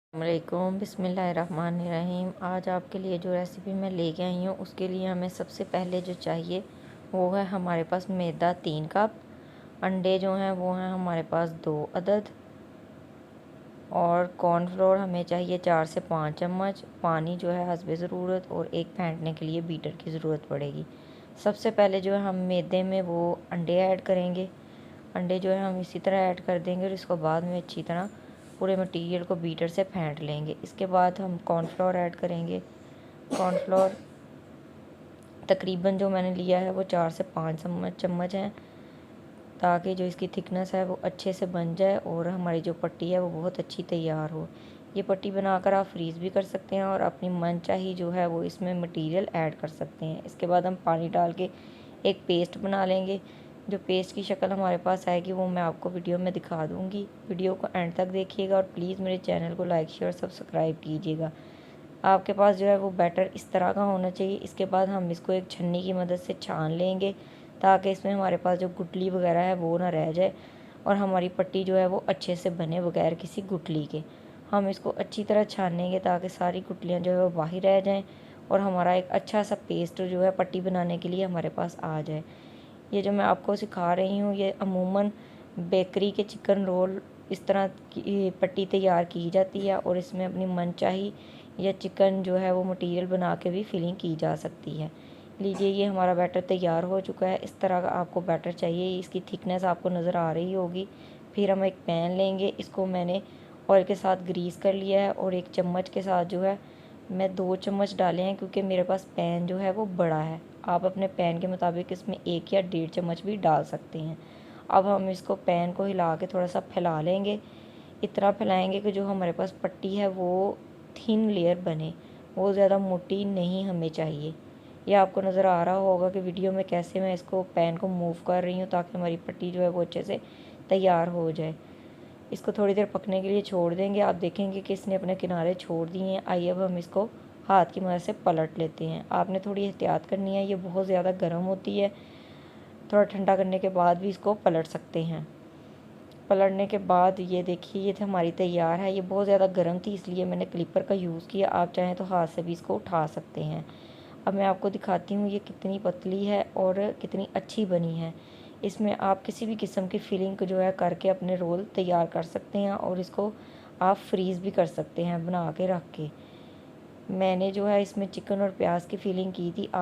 अस्सलामुअलैकुम बिस्मिल्लाहिर्रहमानिर्रहीम। आज आपके लिए जो रेसिपी मैं लेके आई हूँ उसके लिए हमें सबसे पहले जो चाहिए वो है हमारे पास मैदा 3 कप। अंडे जो हैं वो हैं हमारे पास 2 अदद। और कॉर्नफ्लोर हमें चाहिए 4 से 5 चम्मच। पानी जो है हस्बे ज़रूरत, और एक फेंटने के लिए बीटर की ज़रूरत पड़ेगी। सबसे पहले जो है हम मैदे में वो अंडे ऐड करेंगे। अंडे जो है हम इसी तरह ऐड कर देंगे और इसको बाद में अच्छी तरह पूरे मटेरियल को बीटर से फेंट लेंगे। इसके बाद हम कॉर्नफ्लोर ऐड करेंगे। कॉर्नफ्लोर तकरीबन जो मैंने लिया है वो 4 से 5 चम्मच हैं, ताकि जो इसकी थिकनेस है वो अच्छे से बन जाए और हमारी जो पट्टी है वो बहुत अच्छी तैयार हो। ये पट्टी बनाकर आप फ्रीज़ भी कर सकते हैं और अपनी मनचाही जो है वो इसमें मटेरियल ऐड कर सकते हैं। इसके बाद हम पानी डाल के एक पेस्ट बना लेंगे। जो पेस्ट की शक्ल हमारे पास आएगी वो मैं आपको वीडियो में दिखा दूँगी। वीडियो को एंड तक देखिएगा और प्लीज़ मेरे चैनल को लाइक शेयर सब्सक्राइब कीजिएगा। आपके पास जो है वो बैटर इस तरह का होना चाहिए। इसके बाद हम इसको एक छन्नी की मदद से छान लेंगे, ताकि इसमें हमारे पास जो गुठली वगैरह है वो ना रह जाए और हमारी पट्टी जो है वो अच्छे से बने बगैर किसी गुठली के। हम इसको अच्छी तरह छानेंगे ताकि सारी गुठलियाँ जो है वो बाहर रह जाएँ और हमारा एक अच्छा सा पेस्ट जो है पट्टी बनाने के लिए हमारे पास आ जाए। ये जो मैं आपको सिखा रही हूँ ये अमूमन बेकरी के चिकन रोल इस तरह की पट्टी तैयार की जाती है, और इसमें अपनी मनचाही या चिकन जो है वो मटेरियल बना के भी फिलिंग की जा सकती है। लीजिए, ये हमारा बैटर तैयार हो चुका है। इस तरह का आपको बैटर चाहिए। इसकी थिकनेस आपको नज़र आ रही होगी। फिर हम एक पैन लेंगे, इसको मैंने ऑयल के साथ ग्रीस कर लिया है और एक चम्मच के साथ जो है मैं 2 चम्मच डाले हैं, क्योंकि मेरे पास पैन जो है वो बड़ा है। आप अपने पैन के मुताबिक इसमें 1 या 1.5 चम्मच भी डाल सकते हैं। अब हम इसको पैन को हिला के थोड़ा सा फैला लेंगे। इतना फैलाएंगे कि जो हमारे पास पट्टी है वो थिन लेयर बने, वो ज़्यादा मोटी नहीं हमें चाहिए। ये आपको नज़र आ रहा होगा कि वीडियो में कैसे मैं इसको पैन को मूव कर रही हूँ, ताकि हमारी पट्टी जो है वो अच्छे से तैयार हो जाए। इसको थोड़ी देर पकने के लिए छोड़ देंगे। आप देखेंगे कि इसने अपने किनारे छोड़ दिए हैं। आइए अब हम इसको हाथ की मदद से पलट लेते हैं। आपने थोड़ी एहतियात करनी है, ये बहुत ज़्यादा गर्म होती है। थोड़ा ठंडा करने के बाद भी इसको पलट सकते हैं। पलटने के बाद ये देखिए, ये हमारी तैयार है। ये बहुत ज़्यादा गर्म थी इसलिए मैंने क्लिपर का यूज़ किया। आप चाहें तो हाथ से भी इसको उठा सकते हैं। अब मैं आपको दिखाती हूँ ये कितनी पतली है और कितनी अच्छी बनी है। इसमें आप किसी भी किस्म की फिलिंग को जो है करके अपने रोल तैयार कर सकते हैं और इसको आप फ्रीज़ भी कर सकते हैं बना के रख के। मैंने जो है इसमें चिकन और प्याज की फिलिंग की थी। आप